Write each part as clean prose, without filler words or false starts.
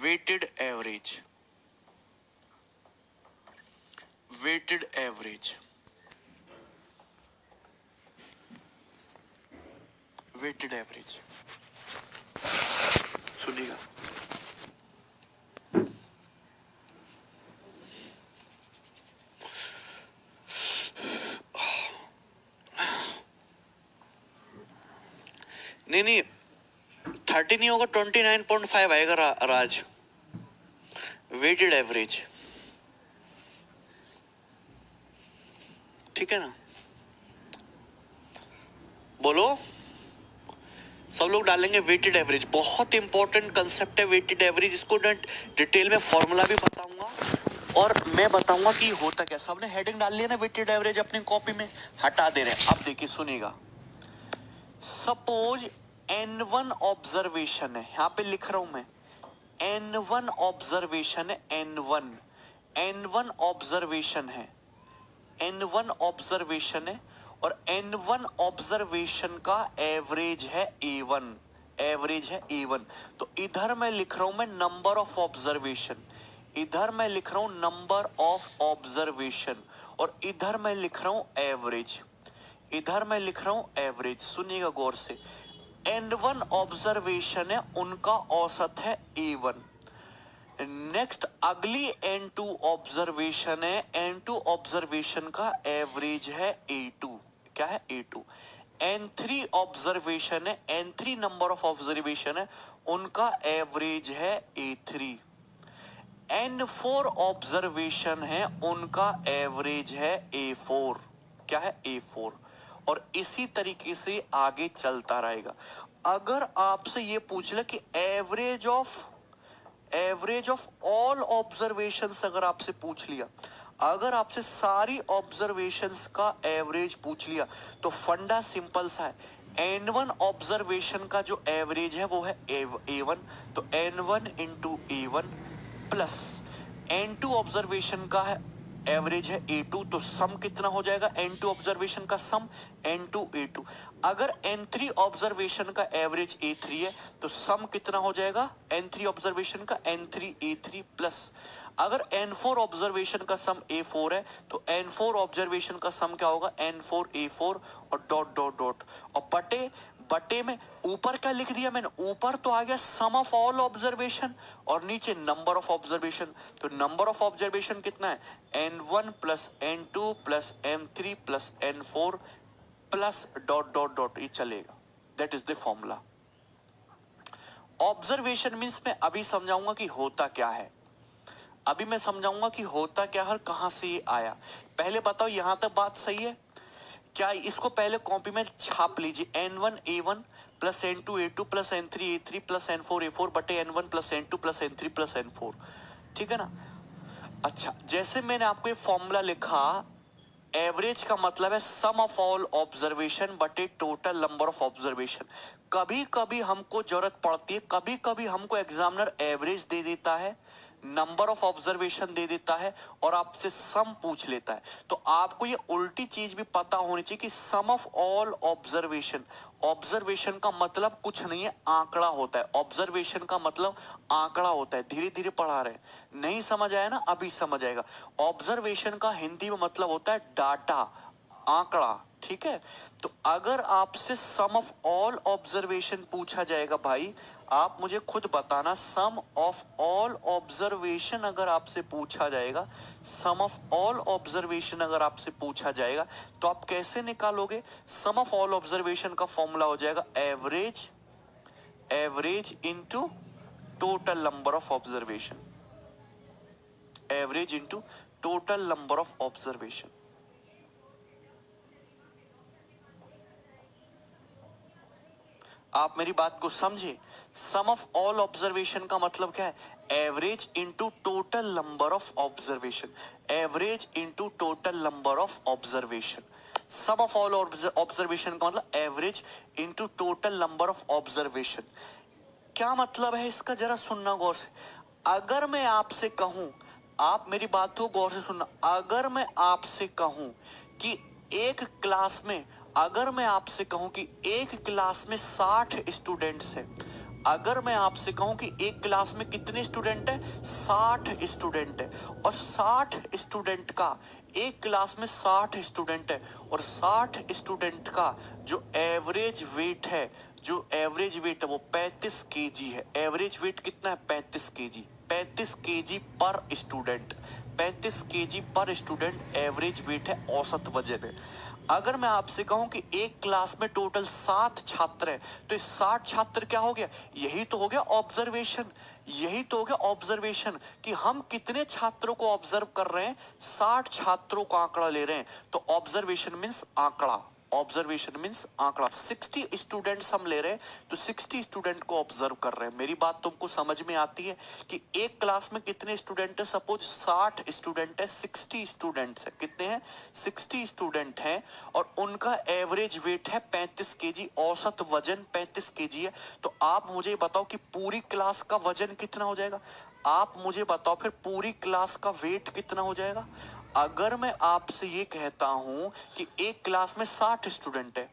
Weighted average, weighted average, weighted average सुनिएगा। नहीं 30 नहीं होगा, 29.5 आएगा राज, वेटेड एवरेज, ठीक है ना? बोलो, सब लोग डालेंगे वेटेड एवरेज। बहुत इंपॉर्टेंट कंसेप्ट है वेटेड एवरेज, इसको डिटेल में फॉर्मूला भी बताऊंगा और मैं बताऊंगा कि होता क्या। सबने हेडिंग डाल लिया ना वेटेड एवरेज अपनी कॉपी में, हटा दे रहे हैं। अब देखिए सुनिएगा, सपोज N1 ऑब्जर्वेशन है, यहां पे लिख रहा हूं मैं N1 ऑब्जर्वेशन है, N1 ऑब्जर्वेशन है, N1 ऑब्जर्वेशन है और N1 ऑब्जर्वेशन का एवरेज है A1, एवरेज है A1। तो इधर मैं लिख रहा हूं मैं नंबर ऑफ ऑब्जर्वेशन, इधर मैं लिख रहा हूं नंबर ऑफ ऑब्जर्वेशन और इधर मैं लिख रहा हूं एवरेज, इधर मैं लिख रहा हूं एवरेज। सुनिएगा गौर से, N1 ऑब्जर्वेशन है, उनका औसत है A1। नेक्स्ट अगली N2 ऑब्जर्वेशन है, N2 ऑब्जर्वेशन का एवरेज है A2, क्या है A2। N3 ऑब्जर्वेशन है, N3 नंबर ऑफ ऑब्जर्वेशन है, उनका एवरेज है A3। N4 ऑब्जर्वेशन है, उनका एवरेज है A4, क्या है A4। और इसी तरीके से आगे चलता रहेगा। अगर आपसे ये पूछ ले कि एवरेज ऑफ ऑल ऑब्जर्वेशंस अगर आपसे पूछ लिया, अगर आपसे सारी ऑब्जर्वेशंस का एवरेज पूछ लिया, तो फंडा सिंपल सा है। N1 ऑब्जर्वेशन का जो एवरेज है वो है A1, तो N1 into A1 plus N2 observation का है एवरेज है A2, तो सम कितना हो जाएगा N2 ऑब्जर्वेशन का सम N2 A2। अगर N3 ऑब्जर्वेशन का एवरेज A3 है तो सम कितना हो जाएगा N3 ऑब्जर्वेशन का N3 A3 प्लस अगर N4 ऑब्जर्वेशन का सम A4 है तो N4 ऑब्जर्वेशन का सम क्या होगा N4 A4 और डॉट डॉट डॉट और बटे में ऊपर क्या लिख दिया मैंने, ऊपर तो आ गया सम ऑफ ऑल ऑब्जर्वेशन और नीचे नंबर ऑफ ऑब्जर्वेशन। तो नंबर ऑफ ऑब्जर्वेशन कितना है N1 plus N2 plus M3 plus N4 plus dot dot dot, ये चलेगा। That is the formula. Observation means मैं अभी समझाऊंगा कि होता क्या है, अभी मैं समझाऊंगा कि होता क्या है, कहां से ये आया। पहले बताओ यहां तक बात सही है क्या? इसको पहले कॉपी में छाप लीजिए, N1 A1 plus N2 A2 plus N3 A3 plus N4 A4 बटे N1 plus N2 plus N3 plus N4, ठीक है ना? अच्छा, जैसे मैंने आपको ये फॉर्मूला लिखा, एवरेज का मतलब है सम ऑफ ऑल ऑब्जर्वेशन बटे टोटल नंबर ऑफ ऑब्जर्वेशन। कभी कभी हमको जरूरत पड़ती है, कभी कभी हमको एग्जामिनर एवरेज दे देता है, नंबर ऑफ ऑब्जर्वेशन दे देता है और आपसे सम पूछ लेता है। तो आपको ये उल्टी चीज भी पता होनी चाहिए कि सम ऑफ ऑल ऑब्जर्वेशन, ऑब्जर्वेशन का मतलब कुछ नहीं है, आंकड़ा होता है। ऑब्जर्वेशन का मतलब आंकड़ा होता है। धीरे धीरे पढ़ा रहे हैं, नहीं समझ आया ना, अभी समझ आएगा। ऑब्जर्वेशन का हिंदी में मतलब होता है डाटा, आंकड़ा, ठीक है? तो अगर आपसे सम ऑफ ऑल ऑब्जर्वेशन पूछा जाएगा भाई, आप मुझे खुद बताना, सम ऑफ ऑल ऑब्जर्वेशन अगर आपसे पूछा जाएगा, सम ऑफ ऑल ऑब्जर्वेशन अगर आपसे पूछा जाएगा तो आप कैसे निकालोगे? सम ऑफ ऑल ऑब्जर्वेशन का फॉर्मूला हो जाएगा average into total number of observation, average into total number of observation. आप मेरी बात को समझे? सम ऑफ ऑल ऑब्जर्वेशन का मतलब क्या है? Average into total number of observation, average into total number of observation. Sum of all observation का मतलब average into total number of observation. क्या मतलब है इसका, जरा सुनना गौर से। अगर मैं आपसे कहूं, आप मेरी बात को गौर से सुनना, अगर मैं आपसे कहूं कि एक क्लास में, अगर मैं आपसे कहूं कि एक क्लास में 60 स्टूडेंट्स हैं, अगर मैं आपसे कहूं कि एक क्लास में कितने स्टूडेंट है, 60 स्टूडेंट है, और 60 स्टूडेंट का, एक क्लास में 60 स्टूडेंट है और 60 स्टूडेंट का जो एवरेज वेट है, जो एवरेज वेट है वो 35 केजी है। एवरेज वेट कितना है, 35 केजी। 35 केजी पर स्टूडेंट, 35 केजी पर स्टूडेंट एवरेज वेट है, औसत वजन है। अगर मैं आपसे कहूं कि एक क्लास में टोटल 60 छात्र हैं, तो इस 60 छात्र क्या हो गया, यही तो हो गया ऑब्जर्वेशन। यही तो हो गया ऑब्जर्वेशन कि हम कितने छात्रों को ऑब्जर्व कर रहे हैं, 60 छात्रों का आंकड़ा ले रहे हैं। तो ऑब्जर्वेशन मींस आंकड़ा, ऑब्जर्वेशन मींस आंकड़ा। 60 स्टूडेंट्स हम ले रहे हैं, तो 60 स्टूडेंट को ऑब्जर्व कर रहे हैं। मेरी बात तुमको समझ में आती है कि एक क्लास में कितने स्टूडेंट है, सपोज 60 स्टूडेंट है, 60 स्टूडेंट्स है, कितने हैं, 60 स्टूडेंट हैं, और उनका एवरेज वेट है 35 केजी, औसत वजन 35 केजी है। तो आप मुझे बताओ कि पूरी क्लास का वजन कितना हो जाएगा, आप मुझे बताओ फिर पूरी क्लास का वेट कितना हो जाएगा। अगर मैं आपसे ये कहता हूं कि एक क्लास में 60 स्टूडेंट है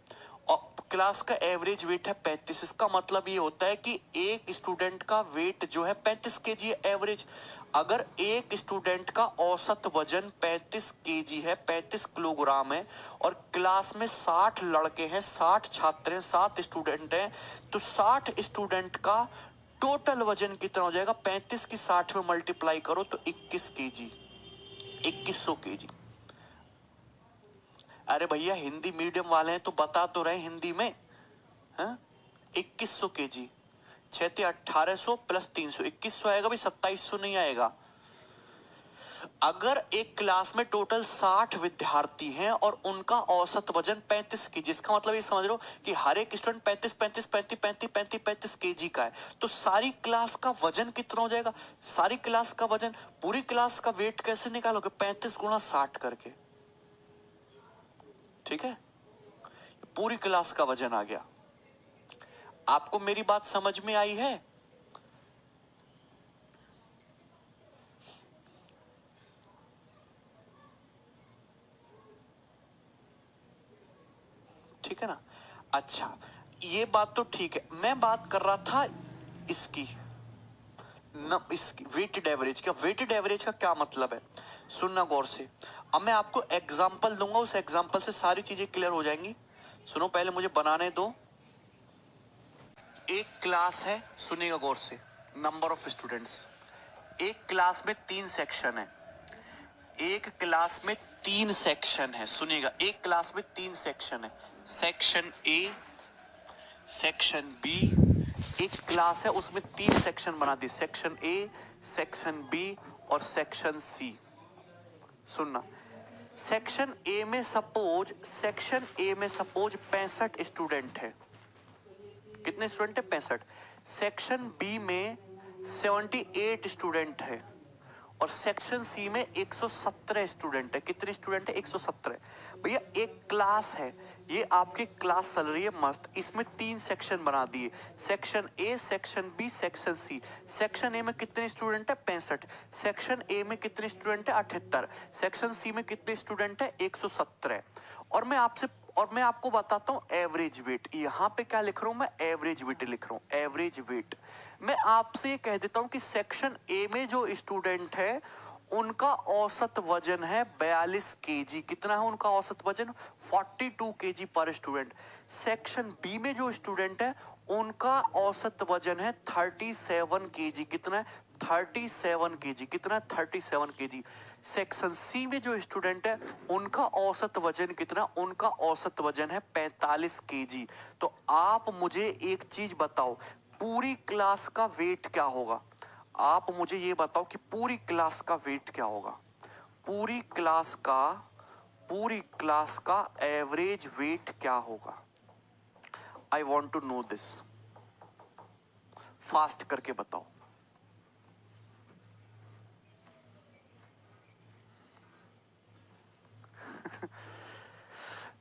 और क्लास का एवरेज वेट है 35, इसका मतलब ये होता है कि एक स्टूडेंट का वेट जो है 35 केजी है एवरेज। अगर एक स्टूडेंट का औसत वजन 35 केजी है, 35 किलोग्राम है, और क्लास में 60 लड़के हैं, 60 छात्र हैं, 7 स्टूडेंट हैं, तो 60 स्टूडेंट का टोटल वजन कितना हो जाएगा, 35 की 60 में मल्टीप्लाई करो तो 21 केजी, 2100 केजी। अरे भैया हिंदी मीडियम वाले हैं तो बता तो रहे हिंदी में, हाँ 2100 केजी, 6 1800 प्लस 300, 2100 आएगा भाई, 2700 नहीं आएगा। अगर एक क्लास में टोटल 60 विद्यार्थी हैं और उनका औसत वजन 35 केजी, इसका मतलब ये समझ लो कि हर एक स्टूडेंट 35 35 35 35 35 35 केजी का है, तो सारी क्लास का वजन कितना हो जाएगा, सारी क्लास का वजन, पूरी क्लास का वेट कैसे निकालोगे, 35 गुणा 60 करके, ठीक है, पूरी क्लास का वजन आ गया। आपको मेरी बात समझ में आई है। ठीक है ना। अच्छा ये बात तो ठीक है, मैं बात कर रहा था इसकी न, इसकी वेटेड एवरेज का। वेटेड एवरेज का क्या मतलब है, सुनना गौर से। अब मैं आपको एग्जांपल दूंगा, उस एग्जांपल से सारी चीजें क्लियर हो जाएंगी। सुनो पहले मुझे बनाने दो। एक क्लास है, सुनिएगा गौर से, नंबर ऑफ स्टूडेंट्स, एक क्लास में 3 सेक्शन है, एक क्लास में 3 सेक्शन है, सुनिएगा, एक क्लास में 3 सेक्शन है, सेक्शन ए, सेक्शन बी, एक क्लास है उसमें 3 सेक्शन बना दी, सेक्शन ए, सेक्शन बी और सेक्शन सी। सुनना, सेक्शन ए में सपोज, सेक्शन ए में सपोज 65 स्टूडेंट है, कितने स्टूडेंट है, 65। सेक्शन बी में 78 स्टूडेंट है और सेक्शन सी में 117 स्टूडेंट है, कितने स्टूडेंट है, 117। भैया एक क्लास है, ये आपकी क्लास चल रही है मस्त, इसमें 3 सेक्शन बना दिए, section A, section B, section C. Section A में कितने स्टूडेंट है, 65। सेक्शन ए में कितने स्टूडेंट है, 78। सेक्शन सी में कितने स्टूडेंट है, 117। और मैं आपको बताता हूं एवरेज वेट, यहां पे क्या लिख रहा हूं मैं, एवरेज वेट लिख रहा हूं, एवरेज वेट। मैं आपसे ये कह देता हूं कि सेक्शन ए में जो स्टूडेंट है उनका औसत वजन है 42 केजी, कितना है उनका औसत वजन, 42 केजी पर स्टूडेंट। सेक्शन बी में जो स्टूडेंट है उनका औसत वजन है 37 केजी, कितना है, 37 केजी, कितना है, 37 केजी। सेक्शन सी में जो स्टूडेंट है उनका औसत वजन कितना, उनका औसत वजन है 45 केजी। तो आप मुझे एक चीज बताओ, पूरी क्लास का वेट क्या होगा, आप मुझे ये बताओ कि पूरी क्लास का वेट क्या होगा, पूरी क्लास का एवरेज वेट क्या होगा। I want to know this, fast करके बताओ।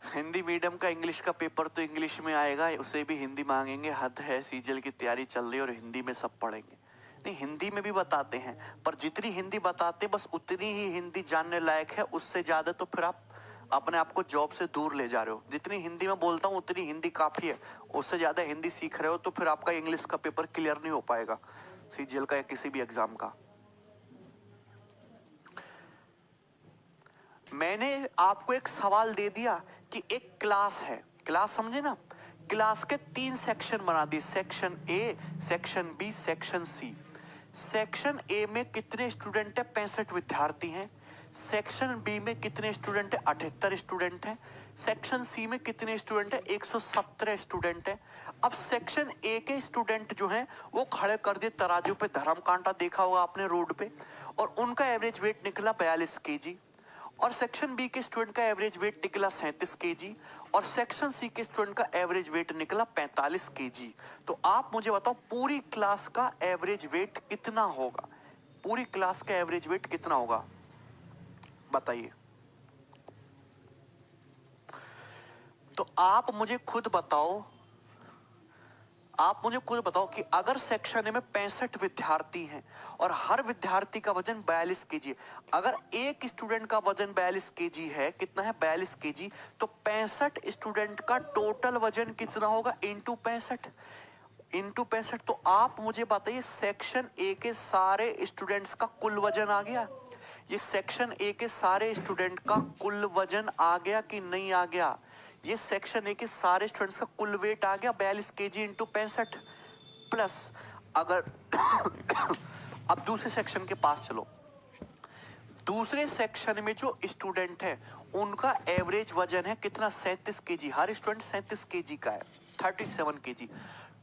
हिंदी मीडियम का इंग्लिश का पेपर तो इंग्लिश में आएगा, उसे भी हिंदी मांगेंगे, हद है, सीजल की तैयारी चल रही है और हिंदी में सब पढ़ेंगे। नहीं हिंदी में भी बताते हैं, पर जितनी हिंदी बताते बस उतनी ही हिंदी जानने लायक है, उससे ज्यादा तो फिर आप अपने आप को जॉब से दूर ले जा रहे हो। जितनी हिंदी में बोलता हूँ उतनी हिंदी काफी है, उससे ज्यादा हिंदी सीख रहे हो तो फिर आपका इंग्लिश का पेपर क्लियर नहीं हो पाएगा, सीजीएल का या किसी भी एग्जाम का। मैंने आपको एक सवाल दे दिया कि एक क्लास है, क्लास समझे ना, क्लास के 3 सेक्शन बना दिए, section A, section B, section C. Section A में कितने स्टूडेंट है? 65 विद्यार्थी हैं। सेक्शन बी में कितने स्टूडेंट है? 78 स्टूडेंट हैं। सेक्शन सी में कितने स्टूडेंट है? 117 स्टूडेंट है। अब सेक्शन ए के स्टूडेंट जो हैं वो खड़े कर दिए तराजू पे, धर्म कांटा देखा होगा आपने रोड पे, और उनका एवरेज वेट निकला 42 केजी। और सेक्शन बी के स्टूडेंट का एवरेज वेट निकला 37 केजी, और सेक्शन सी के स्टूडेंट का एवरेज वेट निकला 45 केजी। तो आप मुझे बताओ पूरी क्लास का एवरेज वेट कितना होगा? पूरी क्लास का एवरेज वेट कितना होगा बताइए। तो आप मुझे खुद बताओ, आप मुझे खुद बताओ कि अगर सेक्शन ए में 65 विद्यार्थी हैं और हर विद्यार्थी का वजन 42 केजी है, अगर एक स्टूडेंट का वजन 42 केजी है, कितना है? 42 केजी, तो 65 स्टूडेंट का टोटल वजन कितना होगा? Into 65, into 65। तो आप मुझे बताइए सेक्शन ए के सारे स्टूडेंट्स का कुल वजन आ गया? ये सेक्शन ए के सारे स्टूडेंट का कुल वजन आ गया कि नहीं आ गया? ये सेक्शन ए के सारे स्टूडेंट्स का कुल वेट आ गया 42 केजी इंटू 65 प्लस। अगर अब दूसरे सेक्शन के पास चलो, दूसरे सेक्शन में जो स्टूडेंट है उनका एवरेज वजन है कितना? 37 केजी, हर स्टूडेंट 37 केजी का है, 37 केजी।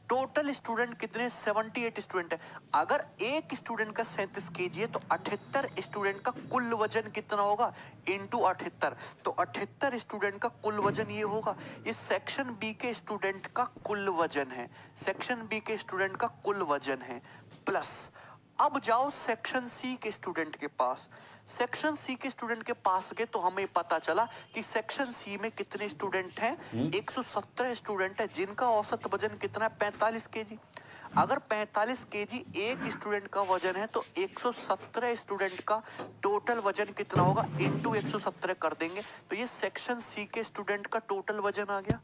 टोटल स्टूडेंट कितने? 78 स्टूडेंट है। अगर एक स्टूडेंट का 37 केजी है तो 78 स्टूडेंट का कुल वजन कितना होगा? इंटू 78। तो 78 स्टूडेंट का कुल वजन ये होगा। ये सेक्शन बी के स्टूडेंट का कुल वजन है, सेक्शन बी के स्टूडेंट का कुल वजन है प्लस। अब जाओ सेक्शन सी के स्टूडेंट के पास, सेक्शन सी के स्टूडेंट के पास गए तो हमें पता चला कि सेक्शन सी में कितने स्टूडेंट हैं? 117 स्टूडेंट है जिनका औसत वजन कितना है? 45 केजी। अगर 45 केजी एक स्टूडेंट का वजन है तो 117 स्टूडेंट का टोटल वजन कितना होगा? इंटू 117 कर देंगे तो ये सेक्शन सी के स्टूडेंट का टोटल वजन आ गया।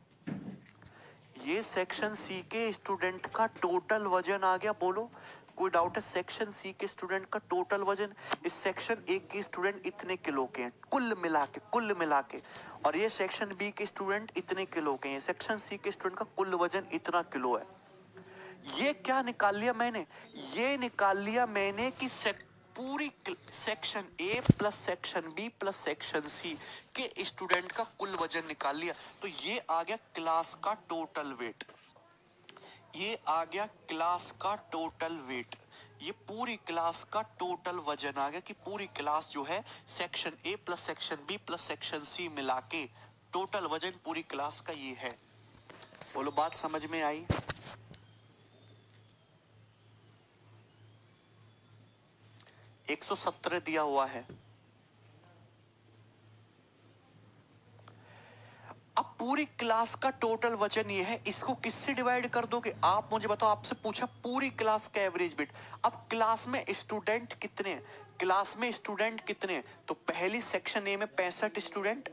ये सेक्शन सी के स्टूडेंट का टोटल वजन आ गया। बोलो कोई डाउट है? सेक्शन सी के स्टूडेंट का टोटल वजन, इस सेक्शन ए के स्टूडेंट इतने किलो के हैं कुल मिला के, और ये सेक्शन बी के स्टूडेंट इतने किलो के हैं, सेक्शन सी के स्टूडेंट का कुल वजन इतना किलो है। ये क्या निकाल लिया मैंने? ये निकाल लिया मैंने कि पूरी section A plus section B plus section C के स्टूडेंट का कुल वजन निकाल लिया। तो ये आ गया क्लास का टोटल वेट, ये आ गया क्लास का टोटल वेट, ये पूरी क्लास का टोटल वजन आ गया कि पूरी क्लास जो है section A plus section B plus section C मिला के टोटल वजन पूरी क्लास का ये है। बोलो बात समझ में आई? एक 117 दिया हुआ है। अब पूरी क्लास का टोटल वजन ये है, इसको किससे डिवाइड कर दोगे? आप मुझे बताओ, आपसे पूछा पूरी क्लास का एवरेज वेट। अब क्लास में स्टूडेंट कितने हैं? क्लास में स्टूडेंट कितने हैं? तो पहली सेक्शन ए में 65 स्टूडेंट,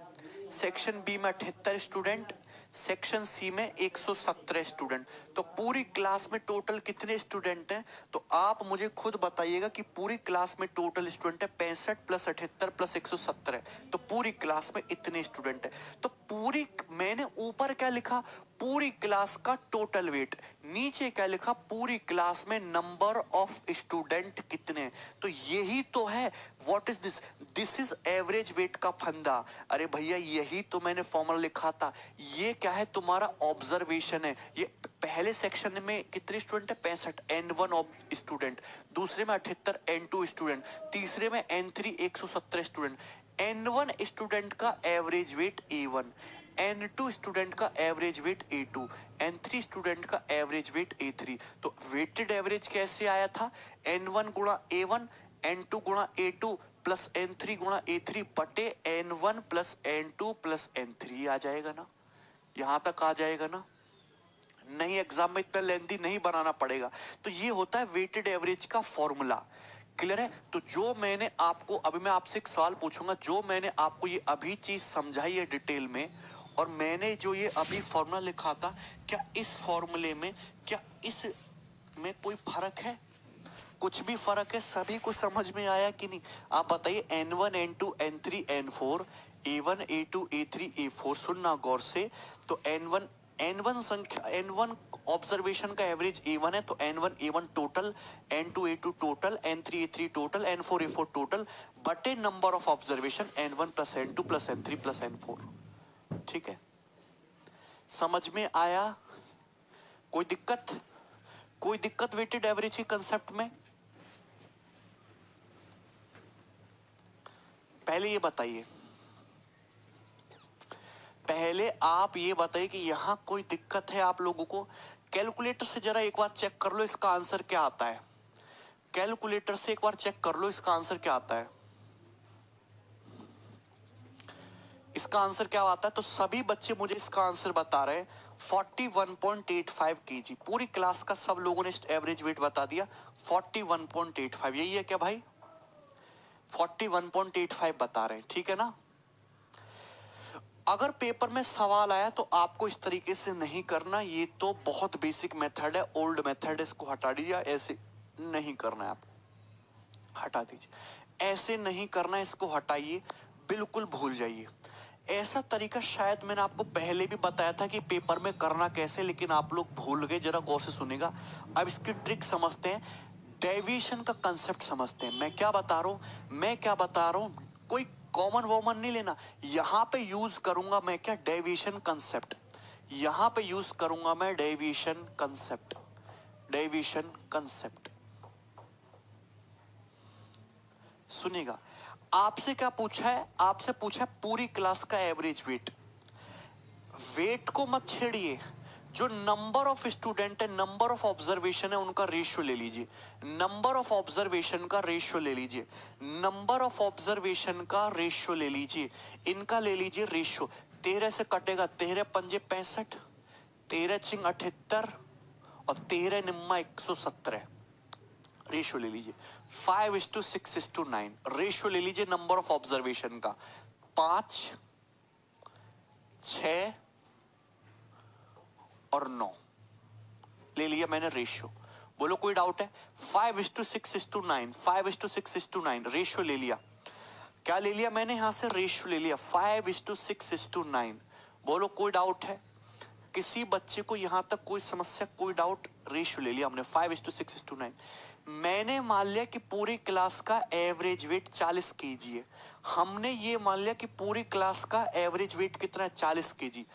सेक्शन बी में 78 स्टूडेंट, सेक्शन सी में 117 स्टूडेंट। तो पूरी क्लास में टोटल कितने स्टूडेंट हैं? तो आप मुझे खुद बताइएगा कि पूरी क्लास में टोटल स्टूडेंट है 65 प्लस 78 प्लस 117, तो पूरी क्लास में इतने स्टूडेंट है। तो पूरी, मैंने ऊपर क्या लिखा? पूरी क्लास का टोटल वेट, नीचे क्या लिखा? पूरी क्लास में नंबर ऑफ स्टूडेंट कितने। तो यही तो है what is this, this is average weight का फंदा। अरे भैया यही तो मैंने फॉर्मूला लिखा था। ये क्या है? तुम्हारा ऑब्जर्वेशन है। ये पहले सेक्शन में कितने स्टूडेंट है? 65, N1 ऑफ स्टूडेंट, दूसरे में 78 N2 स्टूडेंट, तीसरे में N3 117 स्टूडेंट। N1 स्टूडेंट का average weight A1, N2 student का average weight A2, N3 student का एवरेज वेट A3। तो वेटेड एवरेज कैसे आया था? N1 गुणा A1, N2 गुणा A2 प्लस N3 गुणा A3 बटे N1 plus N2 plus N3 आ जाएगा ना? यहां तक आ जाएगा ना? नहीं, एग्जाम में इतना लेंथी नहीं बनाना पड़ेगा। तो ये होता है वेटेड एवरेज का फॉर्मूला क्लियर है? तो जो मैंने आपको, अभी मैं आपसे एक सवाल पूछूंगा, जो मैंने आपको ये अभी चीज समझाई है डिटेल में, और मैंने जो ये अभी फॉर्मूला लिखा था, क्या इस फॉर्मूले में, क्या इस में कोई फर्क है? कुछ भी फर्क है? सभी को समझ में आया कि नहीं? आप बताइए। N1 N2 N3 N4 A1 A2 A3 A4, सुनना गौर से। तो N1 संख्या, N1 ऑब्जर्वेशन का एवरेज A1 है, तो N1 A1 total, N2 A2 total, N3 A3 total, N4 A4 total, बटे number of observation N1 plus N2 plus N3 plus N4। ठीक है, समझ में आया? कोई दिक्कत? कोई दिक्कत वेटेड एवरेज के कंसेप्ट में? पहले ये बताइए, पहले आप ये बताइए कि यहां कोई दिक्कत है आप लोगों को? कैलकुलेटर से जरा एक बार चेक कर लो इसका आंसर क्या आता है। कैलकुलेटर से एक बार चेक कर लो इसका आंसर क्या आता है। इसका आंसर क्या आता है? तो सभी बच्चे मुझे इसका आंसर बता रहे हैं 41.85 केजी। पूरी क्लास का सब लोगों ने एवरेज वेट बता दिया 41.85। यही है क्या भाई? 41.85 बता रहे हैं, ठीक है ना? अगर पेपर में सवाल आया तो आपको इस तरीके से नहीं करना, ये तो बहुत बेसिक मेथड है, ओल्ड मेथड, इसको हटा दीजिए। ऐसे नहीं करना है आपको, हटा दीजिए। ऐसे नहीं करना, इसको हटाइए, बिल्कुल भूल जाइए। ऐसा तरीका शायद मैंने आपको पहले भी बताया था कि पेपर में करना कैसे, लेकिन आप लोग भूल गए। जरा गौर से सुनेगा। अब इसकी ट्रिक समझते हैं, डेविएशन का कंसेप्ट समझते हैं। मैं क्या बता रहा हूं, कोई कॉमन वॉमन नहीं लेना। यहां पे यूज करूंगा मैं क्या? Deviation concept. यहां पे यूज करूंगा मैं डेविएशन कंसेप्ट। डेविएशन कंसेप्ट सुनिएगा। आपसे क्या पूछा है? आपसे पूछा है पूरी क्लास का एवरेज वेट। वेट को मत छेड़िए, जो नंबर ऑफ स्टूडेंट है, नंबर ऑफ ऑब्जर्वेशन है, उनका रेशियो ले लीजिए। नंबर ऑफ ऑब्जर्वेशन का रेशियो ले लीजिए। नंबर ऑफ ऑब्जर्वेशन का रेशियो ले लीजिए। इनका ले लीजिए रेशियो। 13 से कटेगा, 13 पंजे 65, 13 छिंग 78 और 13 निम्मा 117। रेशियो ले लीजिए 5:6:9। रेशियो ले लीजिए नंबर ऑफ ऑब्जर्वेशन का, 5, 6 और 9 ले लिया मैंने रेशियो। बोलो कोई डाउट है? 5:6:9, 5:6:9 रेशियो ले लिया। क्या ले लिया मैंने? यहां से रेशियो ले लिया 5:6:9। बोलो कोई डाउट है? किसी बच्चे को यहां तक कोई समस्या, कोई डाउट? रेशियो ले लिया हमने 5:6:9। मैंने मान लिया कि पूरी क्लास का एवरेज वेट 40 केजी है। हमने ये मान लिया कि पूरी क्लास का एवरेज वेट कितना है? 40 केजी।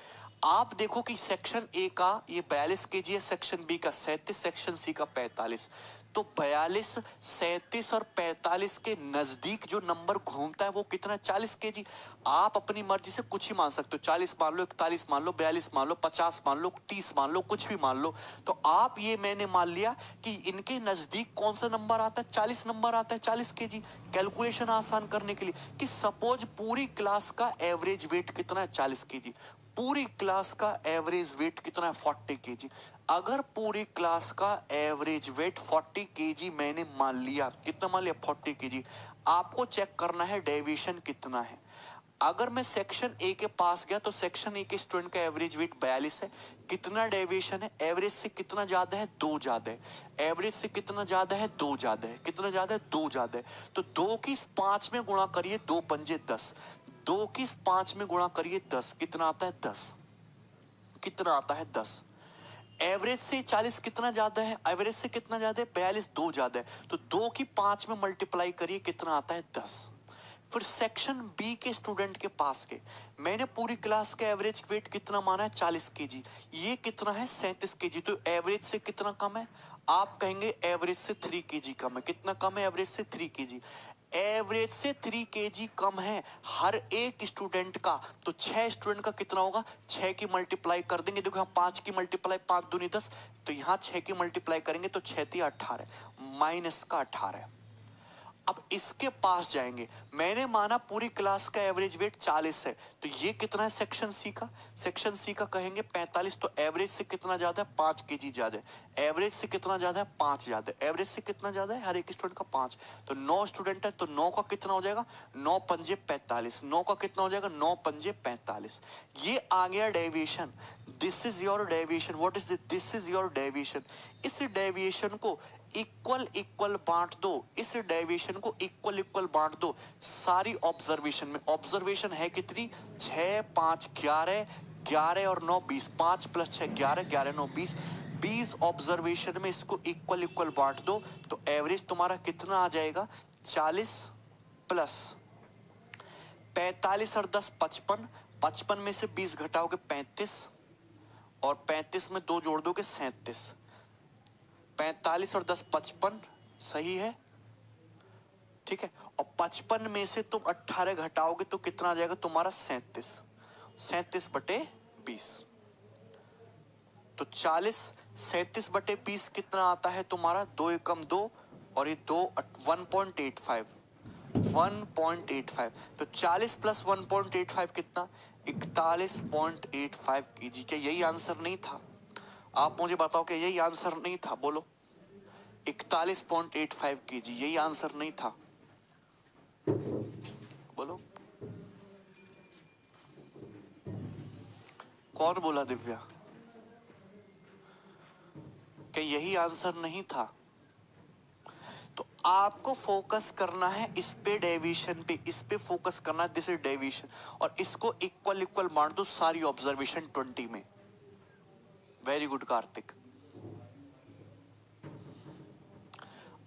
आप देखो कि सेक्शन ए का ये 42 केजी है, सेक्शन बी का 37, सेक्शन सी का 45। तो 42, 37 और 45 के नजदीक जो नंबर घूमता है वो कितना? 40 केजी। आप अपनी मर्जी से कुछ ही मान सकते हो, 40 मान लो, 41 मान लो, 42 मान लो, 50 मान लो, 30 मान लो, कुछ भी मान लो। तो आप ये मैंने मान लिया कि इनके नजदीक कौन सा नंबर आता है? 40 नंबर आता है, 40 केजी। कैलकुलेशन आसान करने के लिए कि सपोज पूरी क्लास का एवरेज वेट कितना है? 40 केजी। पूरी क्लास का एवरेज वेट कितना है? 40 केजी। अगर पूरी क्लास का एवरेज वेट 40 केजी मैंने मान लिया, कितना मान लिया? 40 केजी। आपको चेक करना है डेविएशन कितना है। अगर मैं सेक्शन ए के पास गया तो सेक्शन ए के स्टूडेंट का एवरेज वेट 42 है। कितना डेविएशन है? एवरेज से कितना ज्यादा है? 2 ज्यादा है। एवरेज से कितना ज्यादा है? 2 ज्यादा है। कितना ज्यादा है? 2 ज्यादा है। तो 2 की 5 में गुणा करिए, 2 पंजे 10। 2 की 5 में गुणा करिए 10, कितना आता है? 10। कितना आता है? 10। एवरेज से 40 कितना ज्यादा है? एवरेज से कितना ज्यादा है? 42, 2 ज्यादा है। तो 2 की 5 में मल्टीप्लाई करिए, कितना आता है? 10। फिर सेक्शन बी के स्टूडेंट के पास के, मैंने पूरी क्लास का एवरेज वेट कितना माना है? 40 केजी। ये कितना है? 37 केजी। तो एवरेज से कितना कम है? आप कहेंगे एवरेज से 3 केजी कम है। कितना कम है? एवरेज से 3 केजी। एवरेज से 3 केजी कम है हर एक स्टूडेंट का। तो 6 स्टूडेंट का कितना होगा? 6 की मल्टीप्लाई कर देंगे। देखो यहाँ 5 की मल्टीप्लाई, 5 दूनी 10, तो यहाँ 6 की मल्टीप्लाई करेंगे तो 6 3 18, माइनस का 18। अब इसके पास जाएंगे। मैंने माना पूरी क्लास का एवरेज वेट 40 है, तो ये कितना है सेक्शन सी का? सेक्शन सी का कहेंगे 45, तो एवरेज से कितना ज्यादा है? 5 केजी ज्यादा है। एवरेज से कितना ज्यादा है? 5 ज्यादा है। एवरेज से कितना ज्यादा है? हर एक स्टूडेंट का 5। तो 9 स्टूडेंट है, तो 9 का कितना हो जाएगा? 9 पंजे 45। 9 का कितना हो जाएगा? 9 पंजे 45। ये आ गया deviation. This is your deviation. What is this is your deviation. इस डेविएशन को इक्वल इक्वल बांट दो। इस डेविएशन को इक्वल इक्वल बांट दो सारी ऑब्जर्वेशन में। ऑब्जर्वेशन है कितनी? 6 5 11, 11 और 9 20। 5 + 6 11, 11 9 20। 20 ऑब्जर्वेशन में इसको इक्वल इक्वल बांट दो, तो एवरेज तुम्हारा कितना आ जाएगा? 40 प्लस 45 और 10 55। 55 में से 20 घटाओगे 35, और 35 में 2 जोड़ दोगे 37। 45 और 10 55 सही है, ठीक है। और 55 में से तुम 18 घटाओगे तो कितना आ जाएगा तुम्हारा? 37। 37/20। तो 40 37/20 कितना आता है तुम्हारा? 2 एकम 2, और ये 2 1.85। 1.85। तो 40 + 1.85 कितना? 41.85 केजी। क्या यही आंसर नहीं था? आप मुझे बताओ कि यही आंसर नहीं था? बोलो। 41.85 केजी, यही आंसर नहीं था? बोलो। कौन बोला? दिव्या। क्या यही आंसर नहीं था? तो आपको फोकस करना है इस पे, डेविएशन पे, इस पे फोकस करना है। दिस इज डेविएशन, और इसको इक्वल इक्वल बांट दो सारी ऑब्जर्वेशन 20 में। Very good Kartik.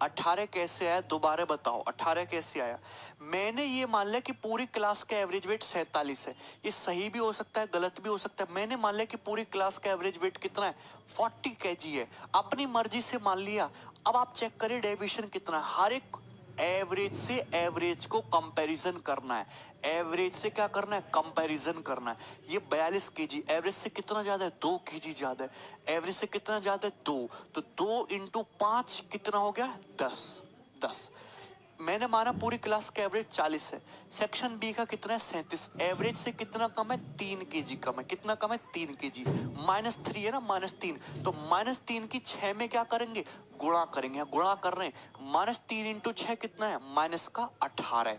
18 कैसे आया? दोबारा बताओ, 18 कैसे आया? मैंने ये मान लिया कि पूरी क्लास का एवरेज वेट 47 है। ये सही भी हो सकता है, गलत भी हो सकता है। मैंने मान लिया कि पूरी क्लास का एवरेज वेट कितना है? 40 केजी है। अपनी मर्जी से मान लिया। अब आप चेक करिए डेविएशन कितना है। हर एक एवरेज से एवरेज को कंपैरिजन करना है। एवरेज से क्या करना है? कंपैरिजन करना है। ये 42 केजी, एवरेज से कितना ज्यादा है? 2 केजी ज्यादा है। एवरेज से कितना ज्यादा है? 2। तो 2 × 5 कितना हो गया? 10। 10। मैंने माना पूरी क्लास का एवरेज 40 है। सेक्शन बी का कितना है? 37। एवरेज से कितना कम है? 3 केजी कम है। कितना कम है? 3 केजी। -3 है ना, -3। तो -3 की 6 में क्या करेंगे? गुणा करेंगे। गुणा कर रहे हैं। -3 × 6 कितना है? -18।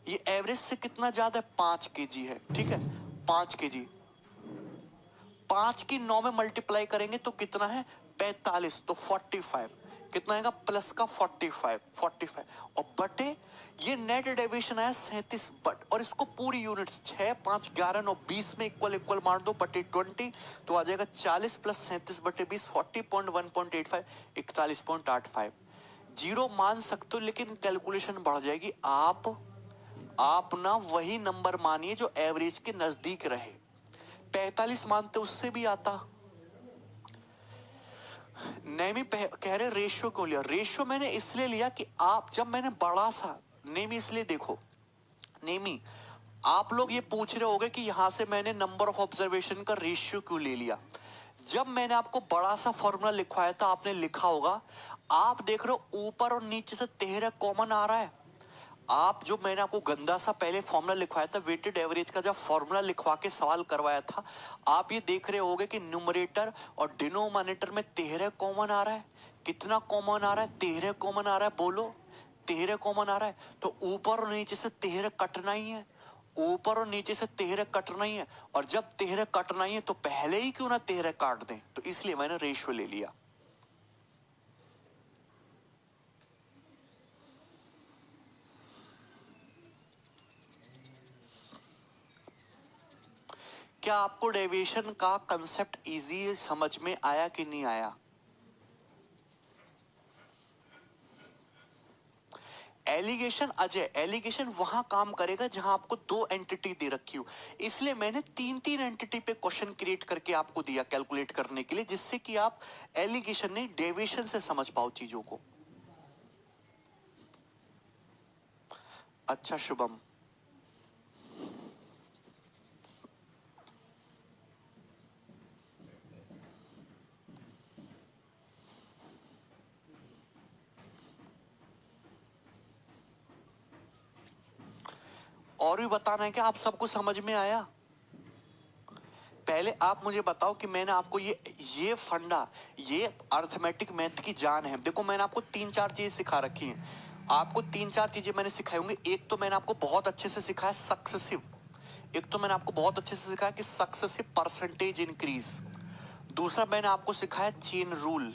ये एवरेज से कितना ज्यादा है? 5 केजी है, ठीक है। 5 केजी। 5 की 9 में मल्टीप्लाई करेंगे तो कितना है? 45। तो 45 कितना आएगा? प्लस का 45। 45 और बटे ये नेट डेविएशन आया 37 बट, और इसको पूरी यूनिट्स 6 5 11 9 20 में इक्वल इक्वल मार दो बटे 20, तो आ जाएगा 40 + 37/20 40.1.85 41.85। जीरो मान सकते हो, लेकिन कैलकुलेशन बढ़ जाएगी। आप ना वही नंबर मानिए जो एवरेज के नजदीक रहे। 45 मानते उससे भी आता। नेमी कह रहे रेशियो क्यों लिया? रेशियो मैंने इसलिए लिया कि आप जब मैंने बड़ा सा नेमी, इसलिए देखो नेमी, आप लोग ये पूछ रहे होगे कि यहां से मैंने नंबर ऑफ ऑब्जर्वेशन का रेशियो क्यों ले लिया। जब मैंने आपको बड़ा सा फॉर्मूला लिखवाया था, आपने लिखा होगा, आप देख रहे हो ऊपर और नीचे से 13 कॉमन आ रहा है। आप जो मैंने आपको गंदा सा पहले फॉर्मूला लिखवाया था, वेटेड एवरेज का जब फॉर्मूला लिखवा के सवाल करवाया था, आप ये देख रहे होगे कि न्यूमरेटर और डिनोमिनेटर में 13 कॉमन आ रहा है। कितना कॉमन आ रहा है? 13 कॉमन आ रहा है। बोलो, 13 कॉमन आ रहा है। तो ऊपर और नीचे से 13 कटना ही है। ऊपर और नीचे से 13 कटना ही है, और जब 13 कटना ही है तो पहले ही क्यों ना 13 काट दें। तो इसलिए मैंने रेशियो ले लिया। क्या आपको डेविएशन का कंसेप्ट इजी समझ में आया कि नहीं आया? एलिगेशन अजय, एलिगेशन वहां काम करेगा जहां आपको 2 एंटिटी दे रखी हो। इसलिए मैंने 3 एंटिटी पे क्वेश्चन क्रिएट करके आपको दिया कैलकुलेट करने के लिए, जिससे कि आप एलिगेशन नहीं डेविएशन से समझ पाओ चीजों को। अच्छा शुभम। और भी बताना है कि आप सबको समझ में आया? पहले आप मुझे बताओ कि मैंने आपको ये फंडा, ये अर्थमेटिक मैथ की जान है। देखो मैंने आपको 3-4 चीजें सिखा रखी हैं। आपको 3-4 चीजें मैंने सिखाई होंगी। एक तो मैंने आपको बहुत अच्छे से सिखाया सक्सेसिव, एक तो मैंने आपको बहुत अच्छे से सिखाया कि सक्सेसिव परसेंटेज इंक्रीज। दूसरा मैंने आपको सिखाया चेन रूल।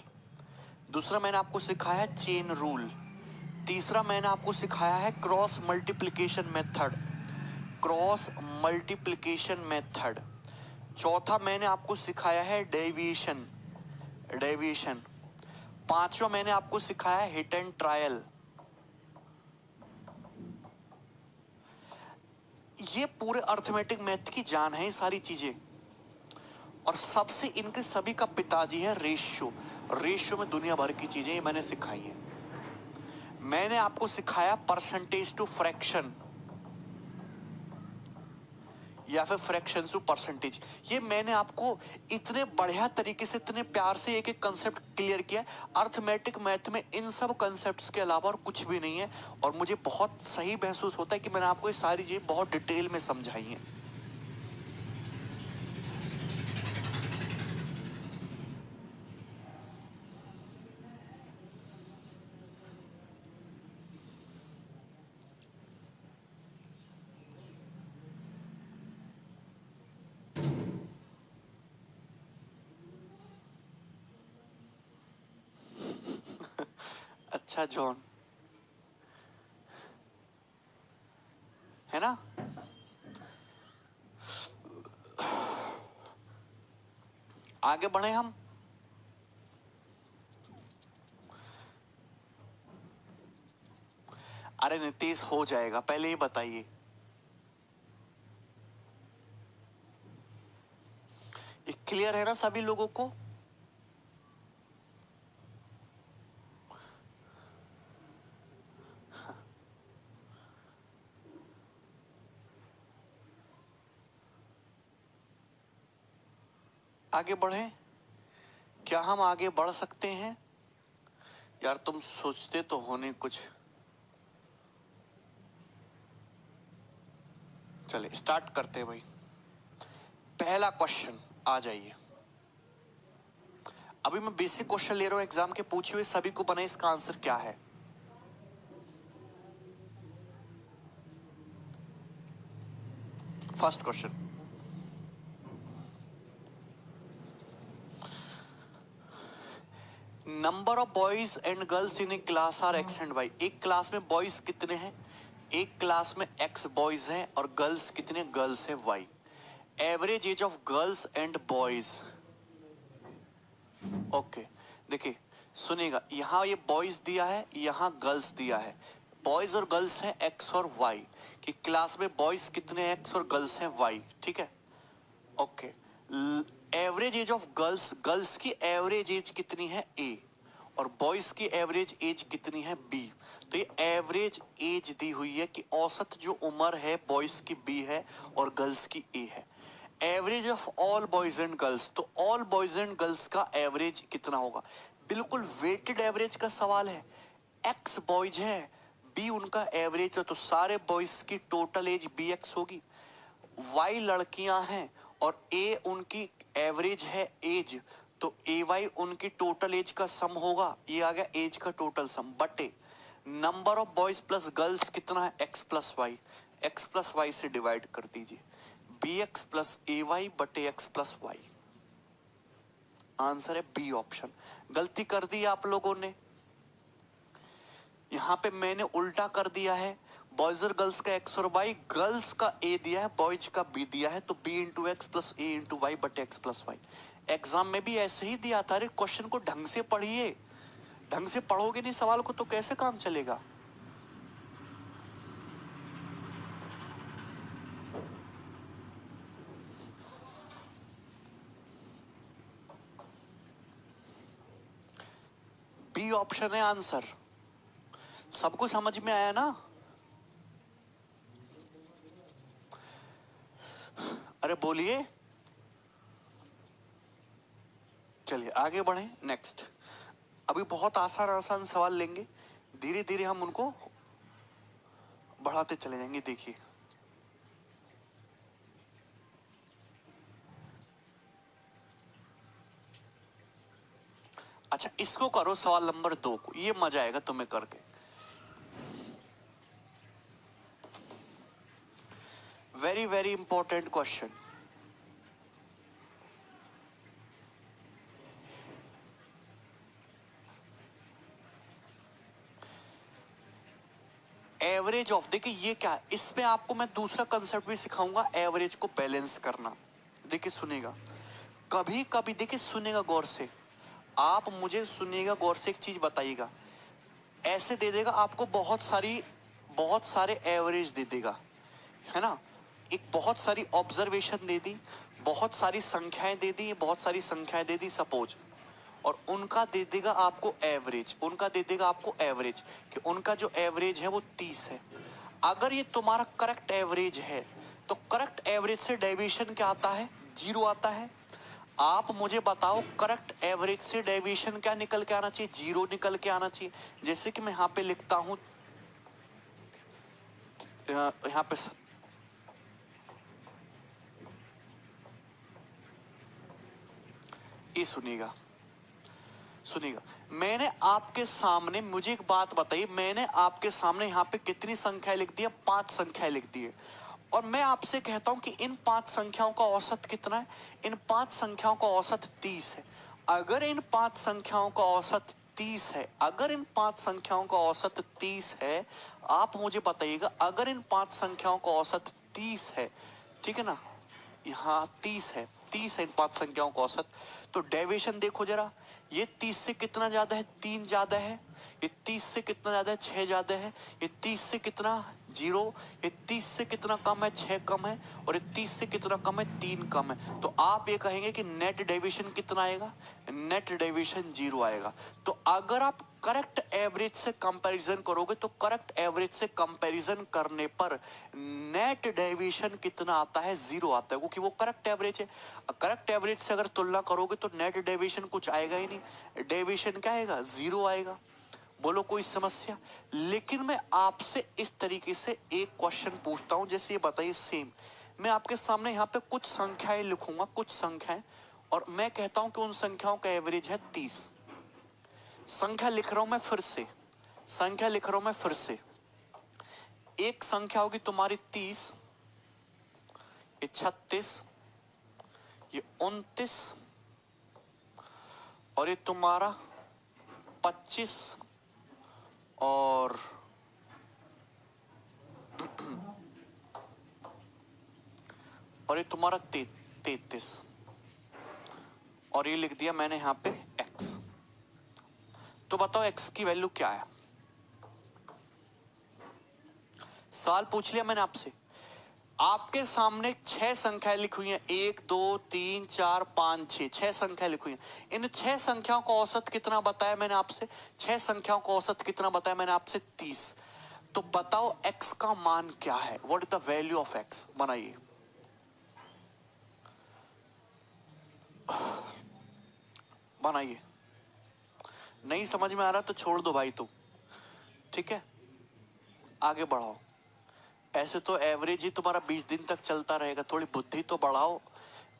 दूसरा मैंने आपको सिखाया चेन रूल। तीसरा मैंने आपको सिखाया है cross multiplication method, cross multiplication method. चौथा मैंने आपको सिखाया है डेविएशन, डेविएशन। पांचवा मैंने आपको सिखाया है हिट एंड ट्रायल। ये पूरे अर्थमेटिक मैथ की जान है ये सारी चीजें। और सबसे इनके सभी का पिताजी है रेशियो। रेशियो में दुनिया भर की चीजें ये मैंने सिखाई है। मैंने आपको सिखाया परसेंटेज टू फ्रैक्शन या फिर फ्रैक्शन टू परसेंटेज। ये मैंने आपको इतने बढ़िया तरीके से, इतने प्यार से एक एक कंसेप्ट क्लियर किया। अर्थमेटिक मैथ में इन सब कंसेप्ट्स के अलावा और कुछ भी नहीं है। और मुझे बहुत सही महसूस होता है कि मैंने आपको ये सारी चीजें बहुत डिटेल में समझाई हैं। अच्छा जॉन, है ना? आगे बढ़े हम। अरे नीतीश हो जाएगा, पहले ये बताइए। ये क्लियर है ना सभी लोगों को? आगे बढ़े? क्या हम आगे बढ़ सकते हैं? यार तुम सोचते तो हो नहीं कुछ। चले स्टार्ट करते हैं भाई। पहला क्वेश्चन आ जाइए। अभी मैं बेसिक क्वेश्चन ले रहा हूं एग्जाम के पूछे हुए, सभी को बने इसका आंसर क्या है। First question, number of boys and girls in a class are X and Y. एक क्लास में बॉयज कितने हैं? एक क्लास में एक्स बॉयज हैं और गर्ल्स कितने? गर्ल्स है Y. Average age of girls and boys. Okay, देखिए सुनिएगा, यहां ये बॉयज दिया है, यहां गर्ल्स दिया है। बॉयज और गर्ल्स हैं एक्स और वाई। कि क्लास में बॉयज कितने एक्स और गर्ल्स हैं वाई। ठीक है, okay. Average age of girls, girls की एवरेज एज कितनी है? ए। और बॉयज की एवरेज एज कितनी है? बी। तो ये एवरेज एज दी हुई है कि औसत जो उम्र है बॉयज की बी है और गर्ल्स की ए है। Average of all boys and girls, तो ऑल बॉयज एंड गर्ल्स का एवरेज कितना होगा? बिल्कुल वेटेड एवरेज का सवाल है। एक्स बॉयज है, बी उनका एवरेज है, तो सारे बॉयज की टोटल एज बी एक्स होगी। वाई लड़कियां हैं और ए उनकी एवरेज है एज, तो ए वाई उनकी टोटल एज का सम होगा। ये आ गया एज का टोटल सम बटे number of boys plus girls कितना है? X plus Y. X plus Y से डिवाइड कर दीजिए, B X plus A Y बटे एक्स प्लस वाई। आंसर है बी ऑप्शन। गलती कर दी आप लोगों ने, यहां पे मैंने उल्टा कर दिया है। बॉयज और गर्ल्स का एक्स और वाई, गर्ल्स का ए दिया है, बॉयज का बी दिया है, तो बी इंटू एक्स प्लस ए इंटू वाई बटे एक्स प्लस वाई। एग्जाम में भी ऐसे ही दिया था। अरे क्वेश्चन को ढंग से पढ़िए, ढंग से पढ़ोगे नहीं सवाल को तो कैसे काम चलेगा। बी ऑप्शन है आंसर। सबको समझ में आया ना? अरे बोलिए। चलिए आगे बढ़े नेक्स्ट। अभी बहुत आसान आसान सवाल लेंगे, धीरे धीरे हम उनको बढ़ाते चले जाएंगे। देखिए अच्छा इसको करो सवाल नंबर 2 को, ये मजा आएगा तुम्हें करके। Very very important question. Average of, देखिए ये क्या है, इसमें आपको मैं दूसरा कंसेप्ट भी सिखाऊंगा, एवरेज को बैलेंस करना। देखिए सुनेगा, कभी कभी देखिए सुनेगा गौर से, आप मुझे सुनिएगा गौर से, एक चीज बताइएगा। ऐसे दे देगा आपको बहुत सारे एवरेज दे देगा, है ना, एक बहुत सारी ऑब्जर्वेशन दे दी, बहुत सारी संख्याएं दे दी, बहुत सारी संख्याएं दे दी सपोज, और उनका दे देगा आपको एवरेज, उनका दे देगा आपको एवरेज, कि उनका जो एवरेज है वो 30 है। अगर ये तुम्हारा करेक्ट एवरेज है तो करेक्ट एवरेज से डेविएशन क्या आता है, 0 आता है। आप मुझे बताओ करेक्ट एवरेज से डेविएशन क्या निकल के आना चाहिए, 0 निकल के आना चाहिए। जैसे कि मैं यहां पे लिखता हूं, यहां पे ये सुनिएगा, सुनिएगा, मैंने आपके सामने, मुझे एक बात बताइए, मैंने आपके सामने यहाँ पे कितनी संख्या लिख दी है, 5 संख्या लिख दी है, और मैं आपसे कहता हूं कि इन 5 संख्याओं का औसत कितना है, इन 5 संख्याओं का औसत 30 है। अगर इन 5 संख्याओं का औसत 30 है, अगर इन 5 संख्याओं का औसत 30 है, आप मुझे बताइएगा, अगर इन 5 संख्याओं का औसत 30 है, ठीक है ना, यहाँ 30 है, 30 है इन 5 संख्याओं का औसत, तो डेविएशन देखो जरा, ये 30 से कितना ज्यादा है, 3 ज्यादा है, ये 30 से कितना ज्यादा है, 6 ज्यादा है, ये 30 से कितना 0, ये 30 से कितना कम है, 6 कम है, और ये 30 से कितना कम है, 3 कम है। तो आप ये कहेंगे कि नेट डेविएशन कितना आएगा, नेट डेविएशन 0 आएगा। तो अगर आप करेक्ट एवरेज से कंपैरिजन करोगे तो करेक्ट एवरेज से कंपैरिजन करने पर नेट डेविएशन कितना आता है, 0 आता है, क्योंकि वो करेक्ट एवरेज है। करेक्ट एवरेज से अगर तुलना करोगे तो नेट डेविएशन कुछ आएगा ही नहीं, डेविएशन क्या आएगा, 0 आएगा। बोलो कोई समस्या। लेकिन मैं आपसे इस तरीके से एक क्वेश्चन पूछता हूं, जैसे ये बताइए सेम, मैं आपके सामने यहाँ पे कुछ संख्याएं लिखूंगा, कुछ संख्याएं, और मैं कहता हूं कि उन संख्याओं का एवरेज है 30। संख्या लिख रहा हूं मैं फिर से, संख्या लिख रहा हूं मैं फिर से, एक संख्या होगी तुम्हारी 30, ये 36, ये 29, और ये तुम्हारा 25, और ये तुम्हारा 33, और ये लिख दिया मैंने यहां पे x। तो बताओ x की वैल्यू क्या है, सवाल पूछ लिया मैंने आपसे। आपके सामने 6 संख्याएं लिखी हुई हैं, 1 2 3 4 5 6, 6 संख्या लिखी हुई हैं। इन 6 संख्याओं का औसत कितना बताया मैंने आपसे, 6 संख्याओं का औसत कितना बताया मैंने आपसे, 30। तो बताओ x का मान क्या है, what is the value of x, बनाइए। बनाइए, नहीं समझ में आ रहा तो छोड़ दो भाई, तुम ठीक है, आगे बढ़ाओ। ऐसे तो एवरेज ही तुम्हारा 20 दिन तक चलता रहेगा, थोड़ी बुद्धि तो बढ़ाओ।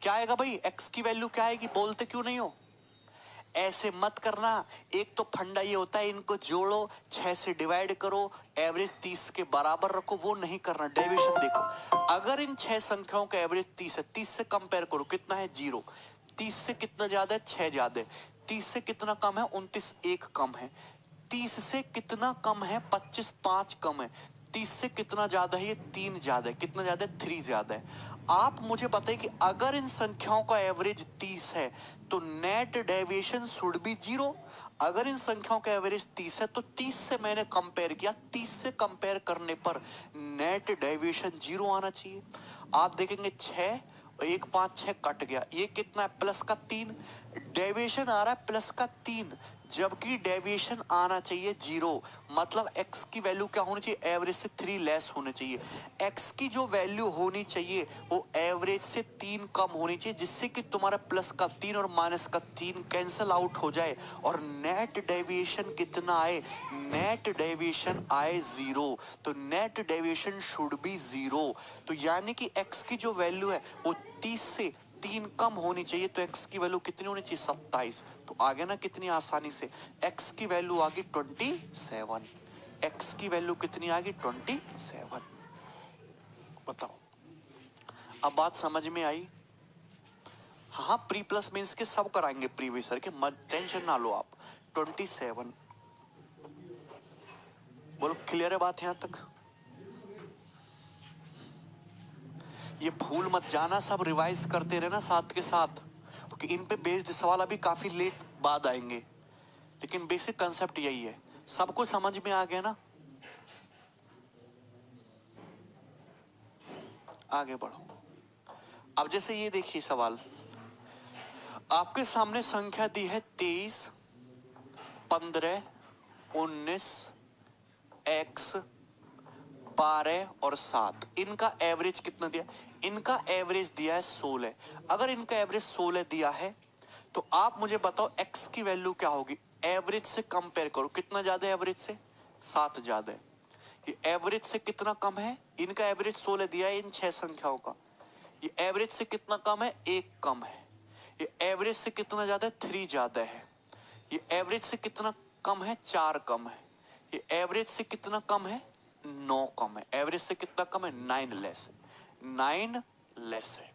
क्या आएगा भाई, x की वैल्यू क्या आएगी, बोलते क्यों नहीं हो, ऐसे मत करना। एक तो फंडा ये होता है, इनको जोड़ो, 6 से डिवाइड करो, एवरेज 30 के बराबर रखो, वो नहीं करना। डेविएशन देखो, अगर इन 6 संख्याओं का एवरेज 30 है, 30 से कंपेयर करो, कितना है, 0। 30 से कितना ज्यादा है, 6 ज्यादा है। 30 से कितना कम है, 29, 1 कम है। 30 से कितना कम है, 25, 5 कम है। 30 से कितना ज्यादा है, ये 3 ज्यादा है, कितना ज्यादा है, 3 ज्यादा है। आप मुझे बताइए कि अगर इन संख्याओं का एवरेज 30 है तो नेट डेविएशन शुड बी 0। अगर इन संख्याओं का एवरेज 30 है तो 30 से मैंने कंपेयर किया, 30 से कंपेयर करने पर नेट डेविएशन 0 आना चाहिए। आप देखेंगे 6 और 1 5 6 कट गया, ये कितना है, प्लस का 3, डेविएशन आ रहा है प्लस का 3, जबकि डेविएशन आना चाहिए 0। मतलब x की वैल्यू क्या होनी चाहिए, एवरेज से 3 लेस होनी चाहिए। x की जो वैल्यू होनी चाहिए वो एवरेज से 3 कम होनी चाहिए, जिससे कि तुम्हारा प्लस का 3 और माइनस का 3 कैंसिल आउट हो जाए और नेट डेविएशन कितना आए, नेट डेविएशन आए 0। तो नेट डेविएशन शुड बी 0। तो यानी कि x की जो वैल्यू है वो 30 से 3 कम होनी चाहिए, तो x की वैल्यू कितनी होनी चाहिए? 27। तो आगे ना कितनी आसानी से x की वैल्यू आ गई 27। x की वैल्यू कितनी आ गई? 27। बताओ, अब बात समझ में आई? हाँ, प्री प्लस मीन्स के सब कराएंगे प्रीवियस ईयर के, मत टेंशन ना लो आप। 27। बोलो क्लियर है बात यहां तक? ये भूल मत जाना, सब रिवाइज करते रहना साथ के साथ, क्योंकि इन पे बेस्ड सवाल अभी काफी लेट बाद आएंगे, लेकिन बेसिक कंसेप्ट यही है। सबको समझ में आ गया ना? आगे बढ़ो। अब जैसे ये देखिए सवाल, आपके सामने संख्या दी है 23, 15, 19, x, 12 और 7। इनका एवरेज कितना दिया? इनका एवरेज दिया है 16। अगर इनका एवरेज 16 दिया है तो आप मुझे बताओ x की वैल्यू क्या होगी? एवरेज से कंपेयर करो, कितना ज्यादा है एवरेज से? 7 ज्यादा है। ये एवरेज से कितना कम है? इनका एवरेज 16 दिया है इन 6 संख्याओं का। ये एवरेज से कितना कम है? 1 कम है। ये एवरेज से कितना ज्यादा है? 3 ज्यादा है। ये एवरेज से कितना कम है? 4 कम है। ये एवरेज से कितना कम है? 9 कम है। एवरेज से कितना कम है? 9 लेस है। 9 लेस है।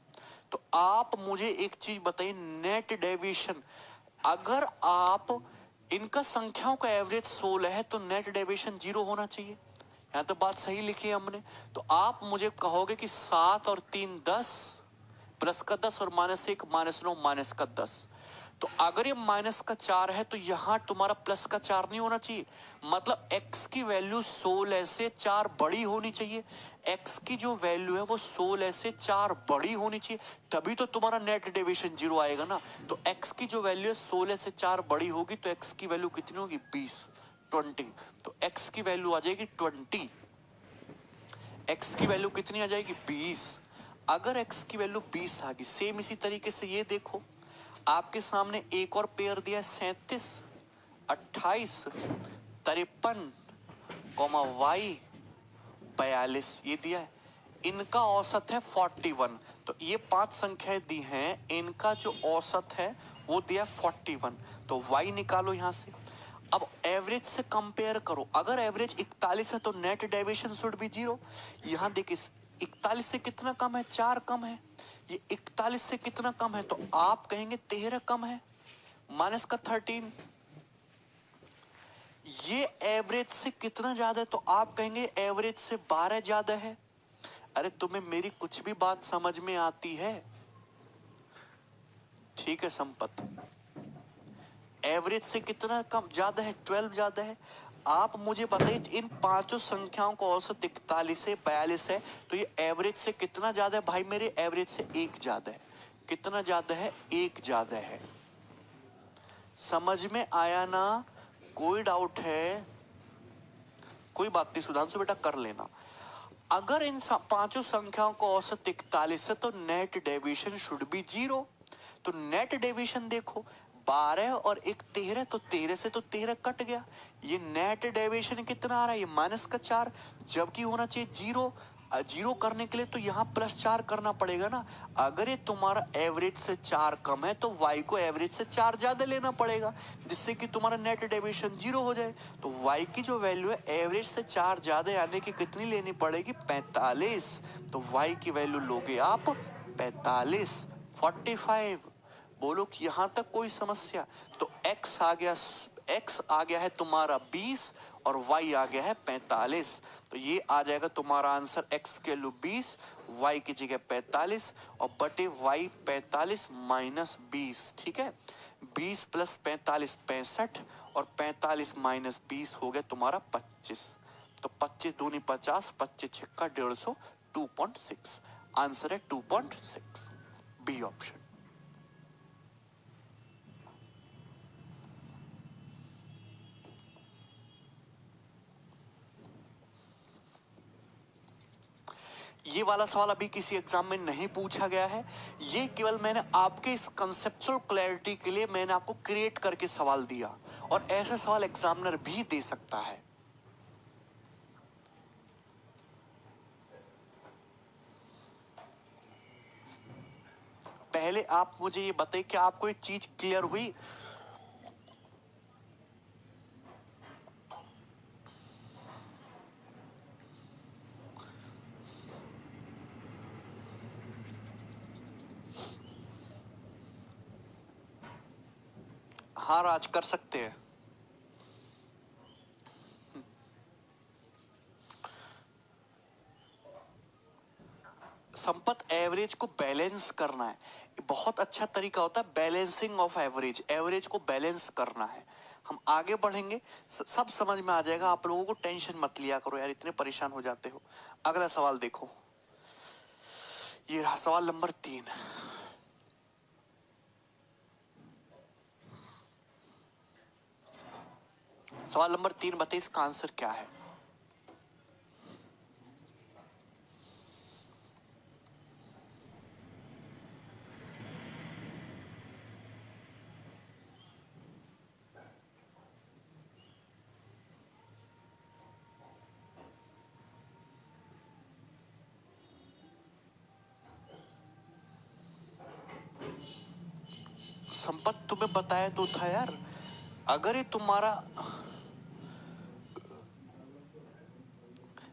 तो आप मुझे एक चीज बताइए, नेट डेविएशन, अगर आप इनका संख्याओं का एवरेज 16 है तो नेट डेविएशन 0 होना चाहिए। यहां तो बात सही लिखी है हमने। तो आप मुझे कहोगे कि 7 और 3 10, प्लस का 10 और -1 -9 माइनस का 10। तो अगर ये माइनस का 4 है तो यहां तुम्हारा प्लस का 4 नहीं होना चाहिए। मतलब x की वैल्यू 16 से 4 बड़ी होनी चाहिए। x की जो वैल्यू है वो 16 से 4 बड़ी होनी चाहिए, तभी तो तुम्हारा नेट डेविएशन 0 आएगा ना। तो x की जो वैल्यू है 16 से 4 बड़ी होगी, तो x की वैल्यू कितनी होगी? 20, 20। तो x की वैल्यू आ जाएगी 20। x की वैल्यू कितनी आ जाएगी? 20। अगर x की वैल्यू 20 आ गई, सेम इसी तरीके से ये देखो, आपके सामने एक और पेयर दिया है 37, 28, 53, y 42 ये दिया है। इनका औसत है 41। तो ये 5 संख्याएं दी हैं, इनका जो औसत है वो दिया 41। तो y निकालो यहां से। अब एवरेज से कंपेयर करो, अगर एवरेज 41 है तो नेट डेविएशन शुड बी 0। यहां देखिए 41 से कितना कम है? 4 कम है। ये 41 से कितना कम है? तो आप कहेंगे 13 कम है, माइनस का 13। ये एवरेज से कितना ज्यादा है? तो आप कहेंगे एवरेज से 12 ज्यादा है। अरे तुम्हें मेरी कुछ भी बात समझ में आती है? ठीक है संपत, एवरेज से कितना कम ज्यादा है? 12 ज्यादा है। आप मुझे बताइए इन पांचों संख्याओं का औसत 41 है, 42 है, तो ये एवरेज से कितना ज्यादा है? भाई मेरे एवरेज से 1 ज्यादा है। कितना ज्यादा है? 1 ज्यादा है। समझ में आया ना? कोई डाउट है? कोई बात नहीं सुधांशु बेटा, कर लेना। अगर इन पांचों संख्याओं का औसत 41 है तो नेट डेविएशन शुड बी 0। तो नेट डेविएशन देखो, 12 और 1 13, तो 13 से तो 13 कट गया। ये नेट डेविएशन कितना आ रहा है? ये माइनस का 4, जबकि होना चाहिए 0। 0 करने के लिए तो यहाँ +4 करना पड़ेगा ना। अगर ये तुम्हारा एवरेज से 4 कम है तो y को एवरेज से 4 ज्यादा लेना पड़ेगा, जिससे कि तुम्हारा नेट डेविएशन 0 हो जाए। तो y की जो वैल्यू है एवरेज से 4 ज्यादा, यानी कि कितनी लेनी पड़ेगी? 45। तो y की वैल्यू लोगे आप 45, 45। बोलो कि यहां तक कोई समस्या? तो x आ गया है तुम्हारा 20 और y आ गया है 45। तो ये आ जाएगा तुम्हारा आंसर, x के वैल्यू 20, y की जगह 45 और बटे y 45 माइनस 20। ठीक है, 20 प्लस 45 65 और 45 माइनस 20 हो गया तुम्हारा 25। तो 25 दूनी 50, 25 छक्का 150, 2.6 आंसर है 2.6, बी ऑप्शन। ये वाला सवाल अभी किसी एग्जाम में नहीं पूछा गया है, ये केवल मैंने आपके इस कंसेप्चुअल क्लैरिटी के लिए मैंने आपको क्रिएट करके सवाल दिया, और ऐसे सवाल एग्जामिनर भी दे सकता है। पहले आप मुझे ये बताइए कि आपको एक चीज क्लियर हुई? हाँ राज, कर सकते हैं। संपत, एवरेज को बैलेंस करना है, बहुत अच्छा तरीका होता है बैलेंसिंग ऑफ एवरेज। एवरेज को बैलेंस करना है। हम आगे बढ़ेंगे, सब समझ में आ जाएगा। आप लोगों को टेंशन मत लिया करो यार, इतने परेशान हो जाते हो। अगला सवाल देखो, ये रहा सवाल नंबर 3। सवाल नंबर 3, बताइए इसका आंसर क्या है? संपत, तुम्हें बताया तो था यार, अगर ये तुम्हारा,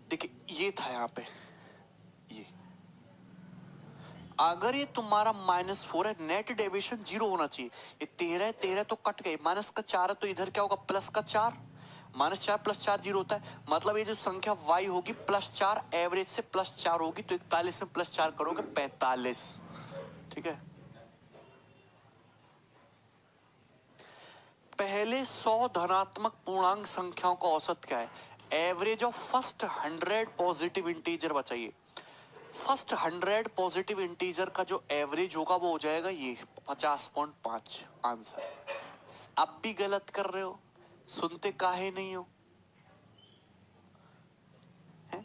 देखिए ये था यहाँ पे, ये अगर ये तुम्हारा -4 है, नेट डेविएशन 0 होना चाहिए। ये 13 है, 13 तो कट गए, माइनस का 4 है तो इधर क्या होगा, प्लस का 4। -4 + 4 0 होता है, मतलब ये जो संख्या y होगी +4, एवरेज से +4 होगी, तो 41 में +4 करोगे 45। ठीक है, पहले 100 धनात्मक पूर्णांक संख्याओं का औसत क्या है? Average of first 100 positive integer बताइए। फर्स्ट 100 पॉजिटिव इंटीजर का जो एवरेज होगा वो हो जाएगा ये 50.5 आंसर। अब भी गलत कर रहे हो, सुनते काहे नहीं हो? हैं?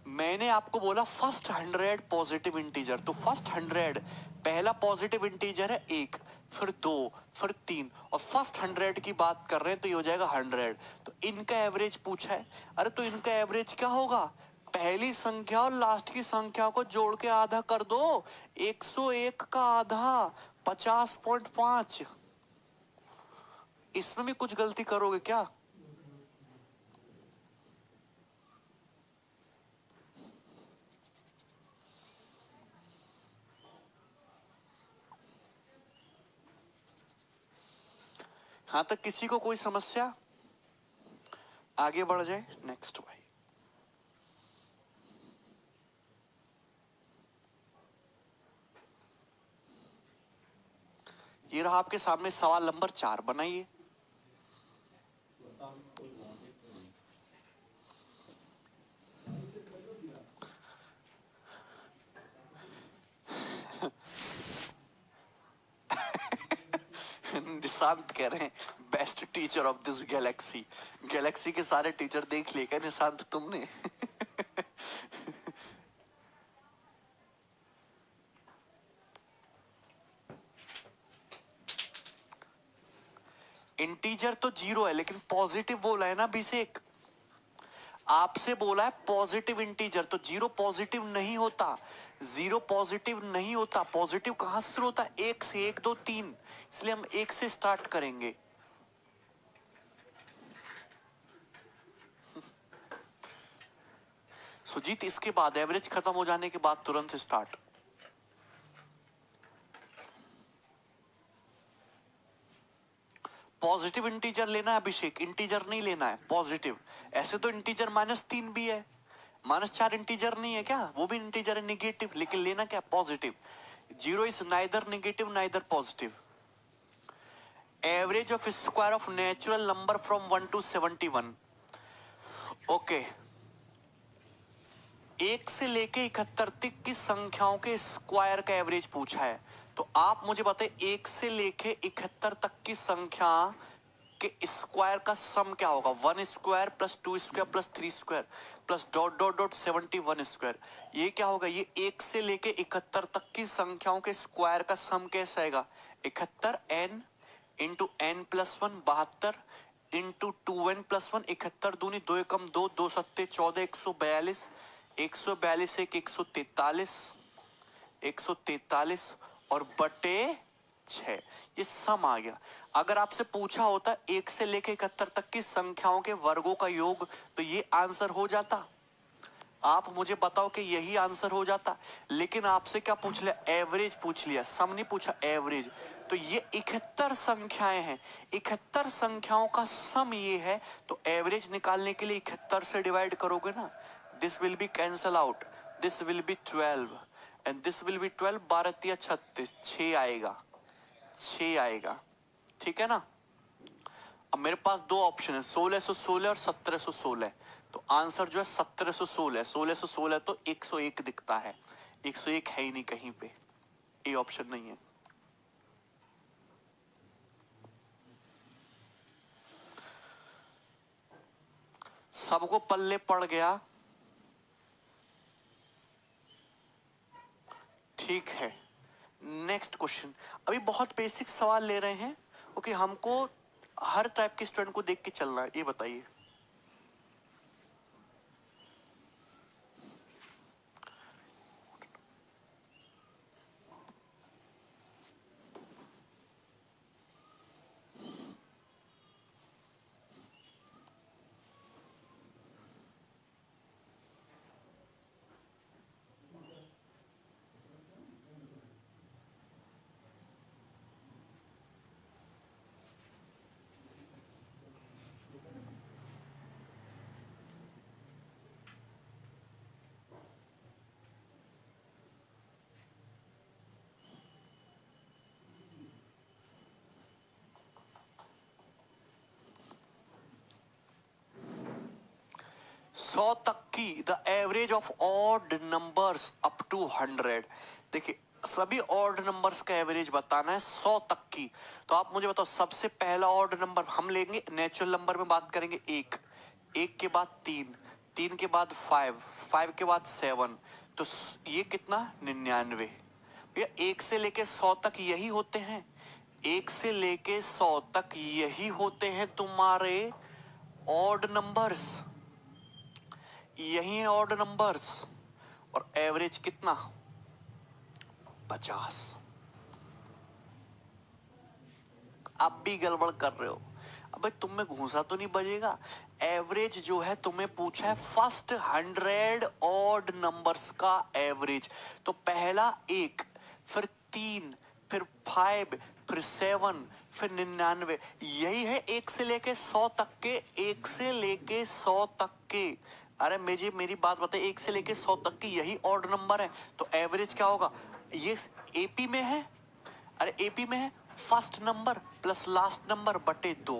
मैंने आपको बोला फर्स्ट 100 पॉजिटिव इंटीजर, तो फर्स्ट 100 पहला पॉजिटिव इंटीजर है 1, फिर 2, फिर 3, और फर्स्ट 100 की बात कर रहे हैं तो ये हो जाएगा 100। तो इनका एवरेज पूछा है। अरे तो इनका एवरेज क्या होगा? पहली संख्या और लास्ट की संख्या को जोड़ के आधा कर दो। 101 का आधा 50.5। इसमें भी कुछ गलती करोगे क्या? यहां तक किसी को कोई समस्या? आगे बढ़ जाए, नेक्स्ट भाई। ये रहा आपके सामने सवाल नंबर 4, बनाइए। निशांत कह रहे हैं best teacher of this Galaxy. Galaxy के सारे टीचर देख लिए क्या निशांत तुमने? इंटीजर तो 0 है, लेकिन पॉजिटिव बोला है ना अभिषेक, आपसे बोला है पॉजिटिव इंटीजर, तो 0 पॉजिटिव नहीं होता। 0 पॉजिटिव नहीं होता। पॉजिटिव कहां से शुरू होता है? 1 से, 1 2 3, इसलिए हम 1 से स्टार्ट करेंगे। सुजीत, इसके बाद एवरेज खत्म हो जाने के बाद तुरंत स्टार्ट। पॉजिटिव इंटीजर लेना है अभिषेक, इंटीजर नहीं लेना है, पॉजिटिव। ऐसे तो इंटीजर -3 भी है, -4 इंटीजर नहीं है क्या? वो भी इंटीजर है, निगेटिव, लेकिन लेना क्या? Positive. 0 is neither negative neither positive. Average of square of natural number from 1 to 71। Okay, 1 से लेके 71 तक की संख्याओं के स्क्वायर का एवरेज पूछा है। तो आप मुझे बताइए 1 से लेके 71 तक की संख्या के स्क्वायर का सम क्या होगा? 1 square plus 2 square plus 3 square plus dot dot dot 71 square. ये क्या होगा? ये 1 से लेके 71 तक की संख्याओं के स्क्वायर का सम कैसा आएगा? 71 n into n plus 1 72 into 2n+1, 71 दूनी 2 एकम 2, 2 सत्ते 14, 142, 142 एक 143, 143, और बटे 6, ये सम आ गया। अगर आपसे पूछा होता 1 से लेकर 71 तक की संख्याओं के वर्गों का योग, तो ये आंसर हो जाता। आप मुझे बताओ कि यही आंसर हो जाता। लेकिन आपसे क्या पूछ लिया, एवरेज पूछ लिया, सम नहीं पूछा, एवरेज। तो ये 71 संख्याएं हैं, 71 संख्याओं का सम ये है, तो एवरेज निकालने के लिए 71 से डिवाइड करोगे ना, this will be cancel out, this will be 12 and this will be 12, 12 36, 6 आएगा, 6 आएगा, ठीक है ना। अब मेरे पास दो ऑप्शन है, 1616 और 1716। तो आंसर जो है 1716, 1616 तो 101 दिखता है, 101 है ही नहीं कहीं पे, ये ऑप्शन नहीं है। सबको पल्ले पड़ गया, ठीक है। नेक्स्ट क्वेश्चन, अभी बहुत बेसिक सवाल ले रहे हैं, ओके। हमको हर टाइप के स्टूडेंट को देख के चलना है, ये बताइए। सौ तक की the average of odd numbers up to 100। देखिए, सभी ऑड नंबर्स का एवरेज बताना है 100 तक की। तो आप मुझे बताओ, सबसे पहला ऑड नंबर हम लेंगे, नेचुरल नंबर में बात करेंगे 1, 1 के बाद 3, 3 के बाद 5, 5 के बाद 7, तो ये कितना, 99। भैया 1 से लेके 100 तक यही होते हैं, 1 से लेके 100 तक यही होते हैं तुम्हारे ऑड नंबर्स, यही है ऑड नंबर्स। और एवरेज कितना, 50। आप भी गड़बड़ कर रहे हो। अबे तुम में घूसा तो नहीं बजेगा। एवरेज जो है तुम्हें पूछा है फर्स्ट 100 ऑड नंबर्स का एवरेज। तो पहला 1, फिर 3, फिर 5, फिर 7, फिर 99। यही है 1 से लेके 100 तक के, 1 से लेके 100 तक के। अरे मेरी बात बताइए, 1 से लेके 100 तक की यही ऑड नंबर है, तो एवरेज क्या होगा। ये एपी में है, अरे एपी में है first number plus last number बटे 2।